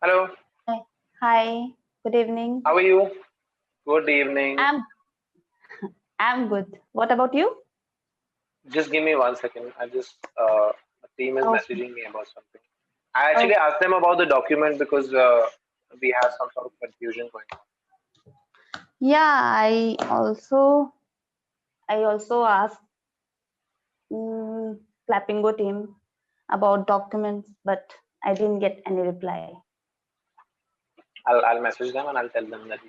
Hello, Hi, Hi, good evening. how are you? Good evening. I'm I'm good. What about you? Just give me 1 second. The team is Oh, messaging me about something. I actually oh, asked them about the document because we have some sort of confusion going on. yeah. I also asked Clapingo team about documents, but I didn't get any reply. I'll message them and I'll tell them that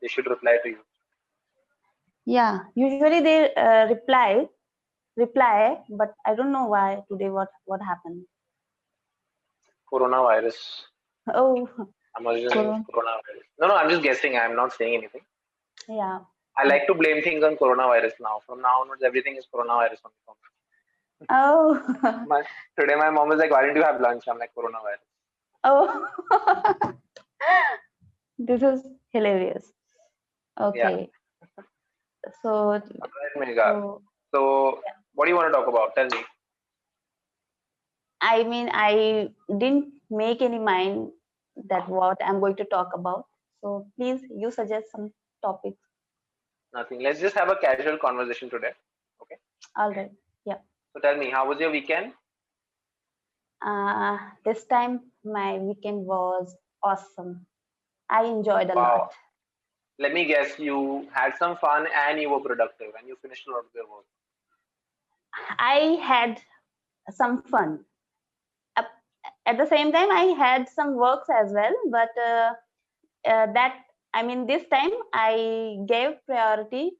they should reply to you. Yeah, usually they reply, but I don't know why today. What happened? Coronavirus. Oh, I'm assuming it's Corona. coronavirus. No, I'm just guessing. I'm not saying anything. Yeah. I Oh. like to blame things on coronavirus now. From now onwards, everything is coronavirus on the phone. Oh. My, Today, my mom is like, "Why didn't you have lunch?" I'm like, "Coronavirus." Oh. This is hilarious. Yeah. Okay. So All right, Megha. so So, what do you want to talk about? Tell me. I mean, I didn't make any mind that what I'm going to talk about. So please, you suggest some topics. Nothing. Let's just have a casual conversation today. Okay. All right. Yeah. So tell me, how was your weekend? This time my weekend was awesome. I enjoyed a lot. Wow. Let me guess, you had some fun and you were productive and you finished a lot of your work. I had some fun. At at the same time, I had some works as well, but that I mean, this time I gave priority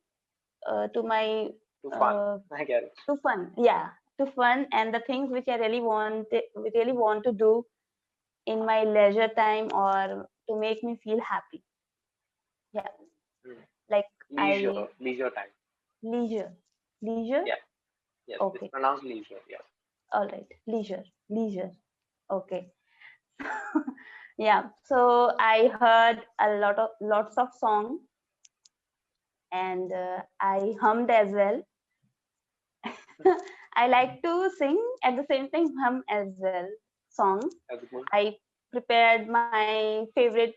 to my To fun. uh, I get it. to fun, yeah, to fun and the things which I really want to do in my leisure time or to make me feel happy. Yeah, Hmm. like I Leisure time. leisure, leisure. Yeah. Yes. It's Okay, pronounced leisure. Yes. all right, leisure. Okay. Yeah, so I heard lots of songs and I hummed as well. I like to sing at the same time hum as well songs. That's good. I prepared my favorite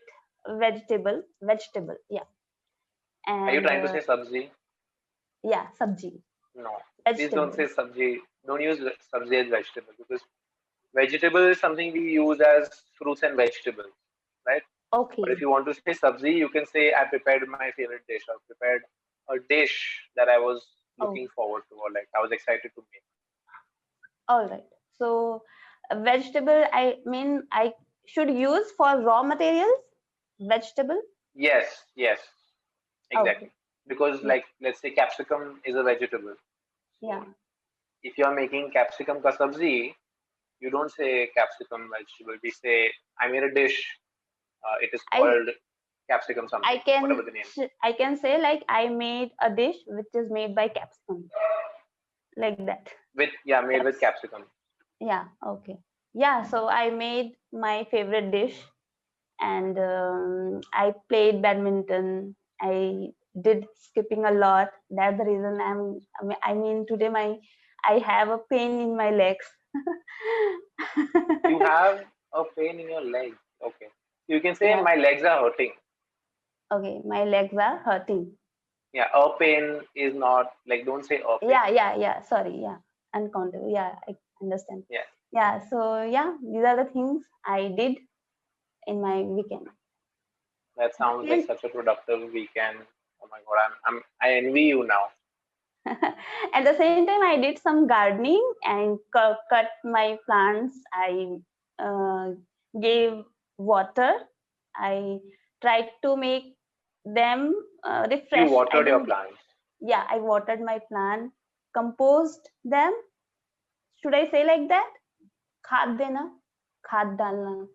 vegetable, yeah, Are you and trying to say sabzi? yeah, sabji, No. Please don't say vegetable. sabzi. Don't use sabzi as vegetable because vegetable is something we use as fruits and vegetables, right? But if Okay, you want to say sabzi, you can say I prepared my favorite dish or prepared a dish that I was oh, looking forward to or like I was excited to make. all right. So vegetable, I mean, I should use for raw materials. Vegetable. Yes, yes, Okay. exactly. Because Yeah. like let's say capsicum is a vegetable. So Yeah. if you are making capsicum ka sabzi, you don't say capsicum vegetable. We say I made a dish. It is I called capsicum I something, whatever can the name. I can say like I made a dish which is made by capsicum, like that. With yeah, made with Caps. capsicum. Yeah. Okay. Yeah. So I made my favorite dish, and I played badminton. I did skipping a lot. That's the reason I mean today I have a pain in my legs. You have a pain in your leg. Okay. You can say Yeah. my legs are hurting. Okay. My legs are hurting. Yeah, a pain is not like don't say a pain. Yeah. Sorry. Yeah. Uncountable. Yeah. I understand. Yeah, Yeah. So yeah, these are the things I did in my weekend. that At the sounds like same such a productive weekend. Oh my god, I envy you now. at the same time, I did some gardening and cut my plants. I uh, gave water. I tried to make them You refresh. I watered your mean, plants. yeah, I watered my plant, composed them. Should I say like that? खाद देना, खाद डालना.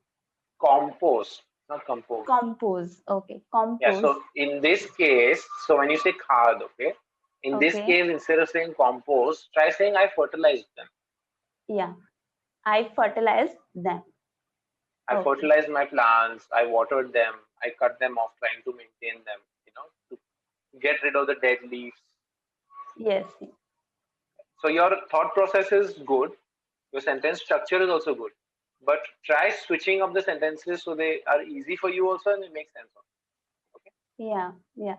Compost, not compose. Compose. Okay, Yeah, compose. so in this case, so when you say khad, okay, in this Okay, case, instead of saying compost, try saying I fertilized them. yeah, I fertilized them. I Okay, fertilized my plants, I watered them, I cut them off trying to maintain them, to get rid of the dead leaves. yes, So your thought process is good. Your sentence structure is also good. but try switching up the sentences so they are easy for you also and they make sense. Okay. Yeah. Okay.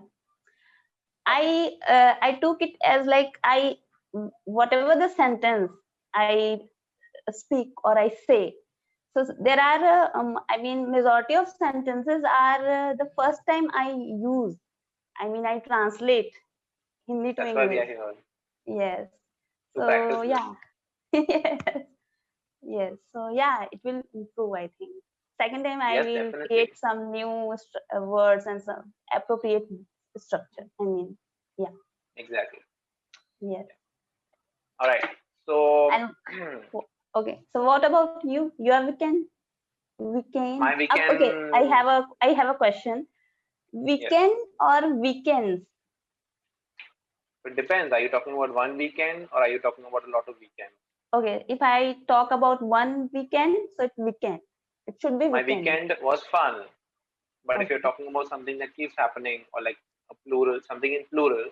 I took it as like whatever the sentence I speak or I say. So there are I mean majority of sentences are the first time I use. I mean I translate Hindi to That's why we are English. here Yes. to practice So this. yeah. Yes. Yes. So yeah, it will improve, I think. Second time I Yes, will definitely. create some new words and some appropriate structure. I mean, yeah. Exactly. Yes. All right. So And okay. So what about you? Your weekend? my Weekend? Okay. weekend, I have a question. yes, Weekend or weekends? it depends. Are you talking about one weekend or are you talking about a lot of weekends? Okay. If I talk about one weekend, so it's weekend. It should be My weekend. weekend was fun, but if you're Okay. talking about something that keeps happening or like a plural, something in plural,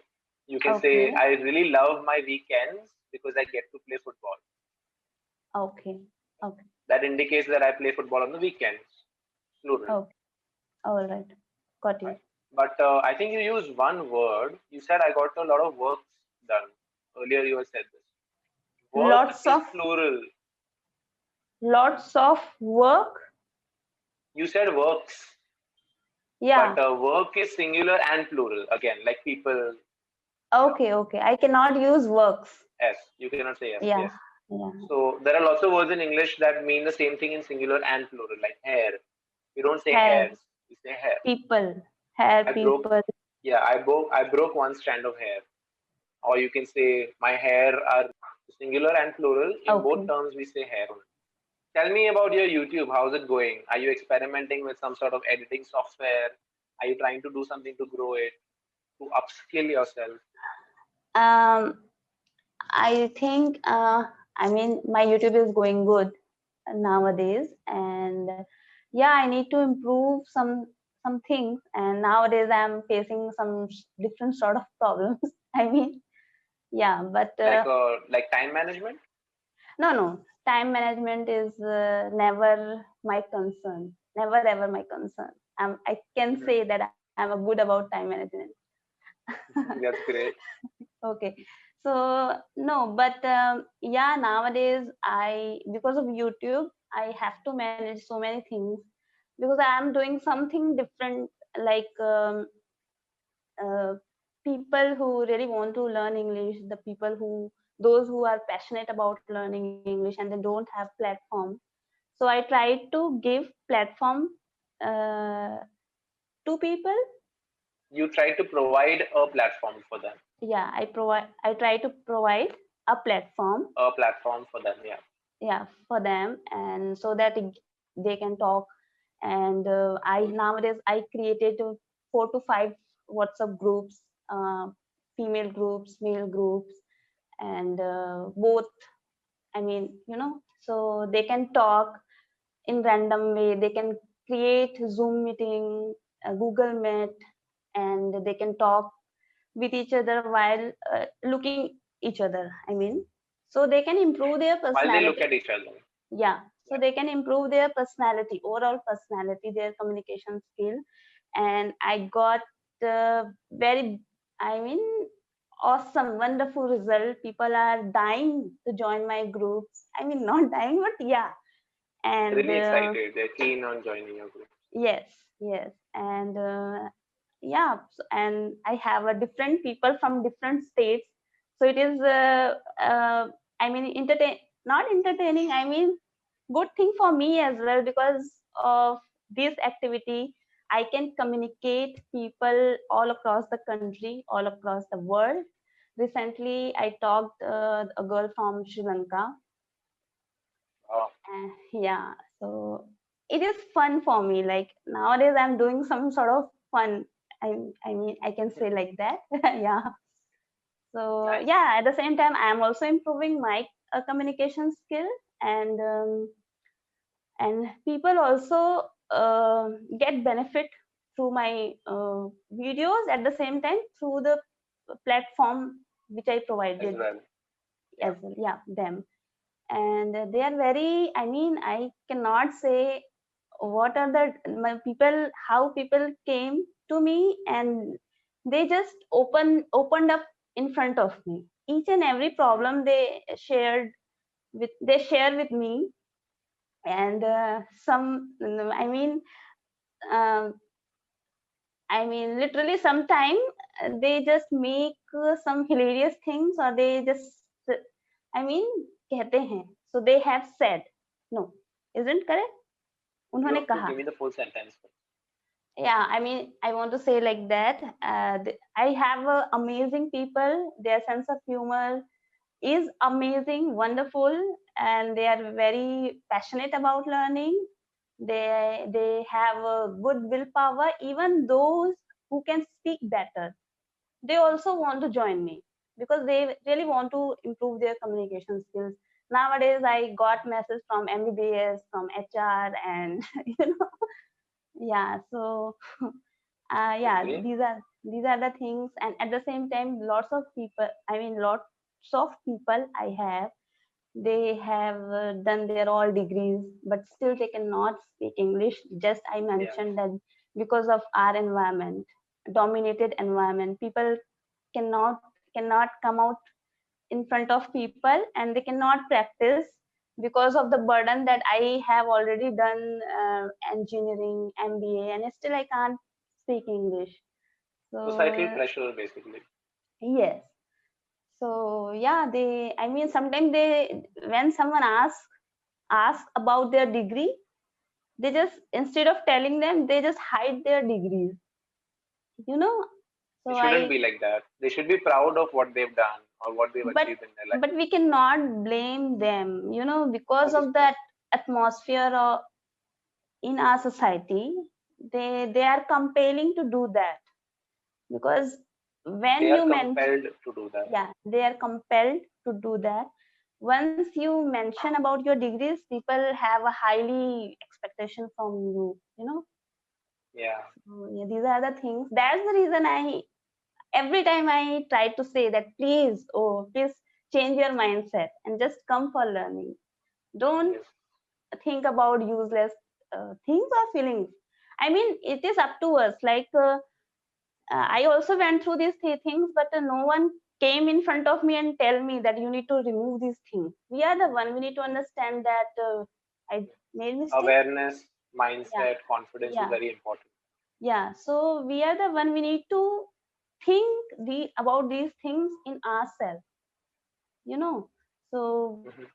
you can say Okay. I really love my weekends because I get to play football. Okay. Okay. That indicates that I play football on the weekends, plural. Okay. All right. Got Right? you. But I think you used one word. You said I got a lot of works done. Earlier you had said this. Work Lots is of plural. work. You said works, but Yeah. work is singular and plural. Again, like people, you know, Okay. Okay. I cannot use works. S. You cannot say S. Yeah. Yes. Yeah. So there are lots of words in English that mean the same thing in singular and plural, like hair. You don't say Hair. hairs. You say hair. People. Hair. I broke. People. Yeah, I broke one strand of hair. Or you can say my hair are singular and plural. In both Okay. terms, we say hair only. Tell me about your YouTube. How's it going? Are you experimenting with some sort of editing software? Are you trying to do something to grow it, to upskill yourself? Um. I think. I mean, my YouTube is going good nowadays, and yeah, I need to improve some things. And nowadays, I'm facing some different sort of problems. I mean, yeah, but Like time management? no. Time management is never my concern. Never ever my concern. I can Mhm. say that I'm a good about time management. That's great. Okay. So no, but yeah, nowadays because of YouTube, I have to manage so many things because I am doing something different, like uh, people who really want to learn English, those who are passionate about learning English and they don't have platform. So I try to give platform uh, to people. You try to provide a platform for them, Yeah, I try to provide a platform, a platform for them. Yeah. yeah, for them, and so that they can talk. And I nowadays I created 4 to 5 WhatsApp groups, uh, female groups, male groups, and both, I mean, so they can talk in random way. They can create Zoom meeting, Google Meet, and they can talk with each other while looking each other, I mean, so they can improve their While they look personality. at each other. Yeah, so Yeah. they can improve their personality, overall personality, their communication skill. And I got very, I mean, awesome, wonderful result. People are dying to join my groups. I mean, not dying, but yeah. And Really excited. They're keen on joining your group. yes, yes. And yeah, and I have a different people from different states. So it is I mean, not entertaining, I mean, good thing for me as well, because of this activity I can communicate people all across the country, all across the world. Recently I talked a girl from Sri Lanka. Oh, Yeah, so it is fun for me. Like nowadays I'm doing some sort of fun. I mean, I can say like that. Yeah. So nice. yeah, at the same time I'm also improving my communication skill. And people also get benefit through my videos, at the same time through the platform which I As provided well. Yeah. as well. Yeah, them. and they are very, I mean, I cannot say what are the my people, how people came to me, and they just opened up in front of me. Each and every problem they share with me, and some, I mean, um, I mean, literally, sometime they just make some hilarious things, or they just, I mean, कहते हैं. So they have said, no, isn't correct? You उन्होंने have to कहा. give me the full sentence. Yeah, I mean, I want to say like that. I have amazing people. Their sense of humor is amazing, wonderful, and they are very passionate about learning. They have a good willpower. Even those who can speak better, they also want to join me because they really want to improve their communication skills. Nowadays, I got messages from MBBS, from HR, and you know, yeah. So yeah, Okay. these are the things, and at the same time, lots of people. I mean, lots of people I have, they have done their all degrees, but still they cannot speak English. Just I Yeah. mentioned that because of our environment, dominated environment, people cannot cannot come out in front of people, and they cannot practice because of the burden that I have already done engineering, MBA, and still I can't speak English. So Societal pressure, basically. yes. So yeah, they, I mean, sometimes they, when someone ask about their degree, they just, instead of telling them, they just hide their degrees, you know. They So shouldn't I, be like that. They should be proud of what they've done or what they've but achieved in their life. we cannot blame them, because of Obviously. that atmosphere in our society. They are compelling to do that, because when They are you mention, compelled to do that. yeah, they are compelled to do that. Once you mention about your degrees, people have a highly expectation from you, Yeah. So, yeah, these are the things. That's the reason I, every time I try to say that, please, oh, please change your mindset and just come for learning. Don't Yes. think about useless things or feelings. I mean, it is up to us. Like, I also went through these things, but no one came in front of me and tell me that you need to remove these things. We are the one. We need to understand that I made mistake. Awareness, Yeah, mindset, confidence is yeah, very important. yeah. So we are the one. We need to think about these things in ourselves. You know. So Mhm.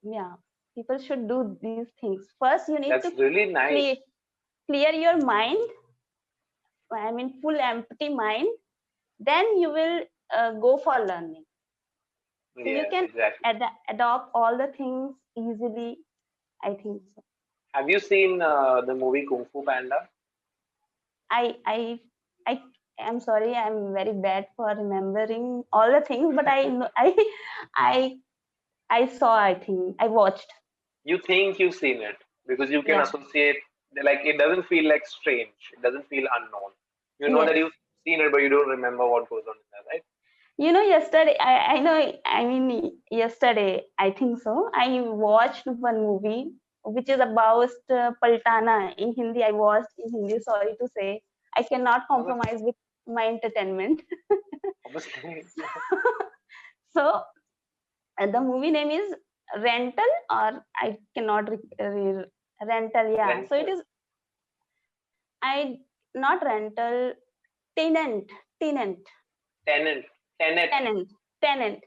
yeah, people should do these things. First, you need to That's really nice. clear clear your mind. I mean, full empty mind. Then you will go for learning. So you Yes, can exactly. adopt all the things easily. I think so. Have you seen the movie Kung Fu Panda? I I I am sorry. I'm very bad for remembering all the things, but I know I I saw. I think I watched. You think you've seen it because you can Yeah. associate, like, it doesn't feel like strange. It doesn't feel unknown. You know that Yes. you've seen it, but you don't remember what goes on in there, right? Yesterday, I know, I mean, yesterday, I think so. I watched one movie which is about Paltana. In Hindi, I watched in Hindi. Sorry to say, I cannot Obviously. compromise with my entertainment. Obviously. So the movie name is Rental, or I cannot rental. Yeah. So it Rental. is, I not rental, tenant, tenant, Tenant. Tenet. tenant, tenant.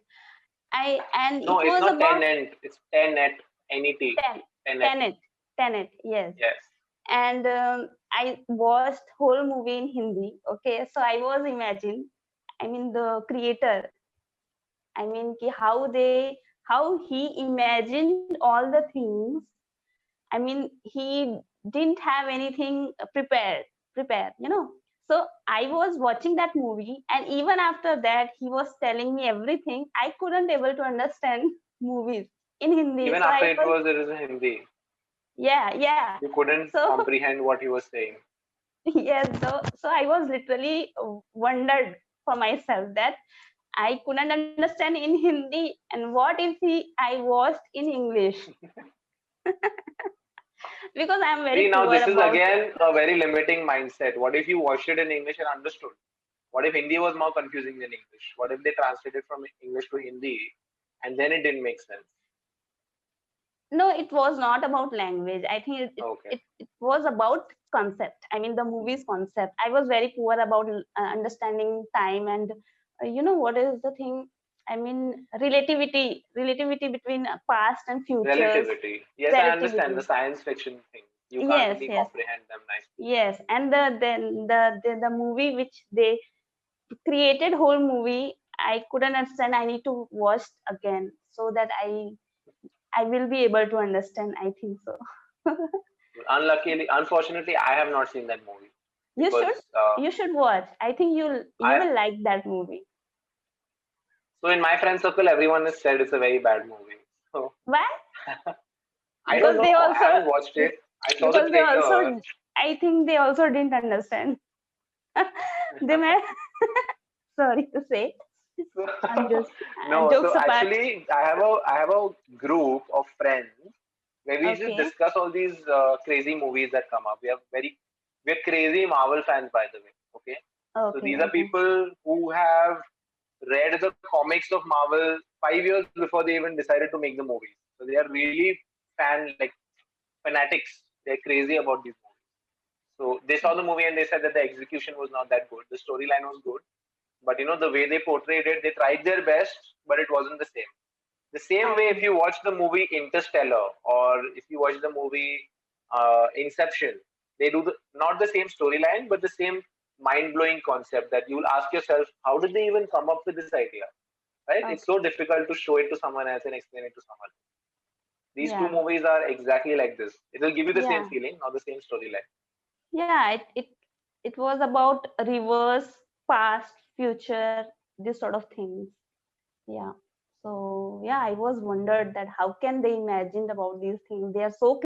And No, it it's was not about tenant. It's tenet. N-E-T. ten, Tenet. tenet, tenet. Yes. Yes. And I watched whole movie in Hindi. Okay, so I was imagine. I mean the creator. I mean how he imagined all the things. I mean, he didn't have anything prepared. So I was watching that movie, and even after that, he was telling me everything. I couldn't able to understand movies in Hindi. Even So after I it was, was, it is in Hindi. yeah, yeah. You couldn't So comprehend what he was saying. yes, so I was literally wondered for myself that I couldn't understand in Hindi, and what if I watched in English? Because I'm See, very now poor this is about. again a very limiting mindset. What if you watched it in English and understood? What if Hindi was more confusing than English? What if they translated from English to Hindi and then it didn't make sense? No, it was not about language. I think Okay. it was about concept. I mean, the movie's concept. I was very poor about understanding time and what is the thing. I mean, relativity between past and futures. Relativity. Yes, I understand the Relativity. science fiction thing. You can't Yes, really yes, comprehend them nicely. yes. And the movie which they created whole movie, I couldn't understand. I need to watch again so that I will be able to understand. I think so. Unluckily, unfortunately, I have not seen that movie You should because you should watch. I think you I will like that movie. so in my friend circle, everyone has said it's a very bad movie. So Why? I don't Because know. they I also haven't watched it. I saw the because they trailer. also I think they also didn't understand. They may sorry to say. I'm just No, jokes so apart. actually, I have a group of friends where we just Okay. discuss all these crazy movies that come up. We're crazy Marvel fans, by the way. Okay, so Okay. these are Okay. people who have read the comics of Marvel 5 years before they even decided to make the movies. So they are really fanatics. They're crazy about these movies. So they saw the movie and they said that the execution was not that good. The storyline was good, but the way they portrayed it, they tried their best, but it wasn't the same. The same way, if Okay. you watch the movie Interstellar or if you watch the movie Inception, they do not the same storyline, but the same mind-blowing concept that you will ask yourself, how did they even come up with this idea? Right? It's Okay. so difficult to show it to someone else and explain it to someone else. These two Yeah. movies are exactly like this. It will give you the same Yeah. feeling, not the same storyline. Yeah. It was about reverse, past, future, this sort of things. Yeah. So yeah, I was wondered that how can they imagine about these things? They are so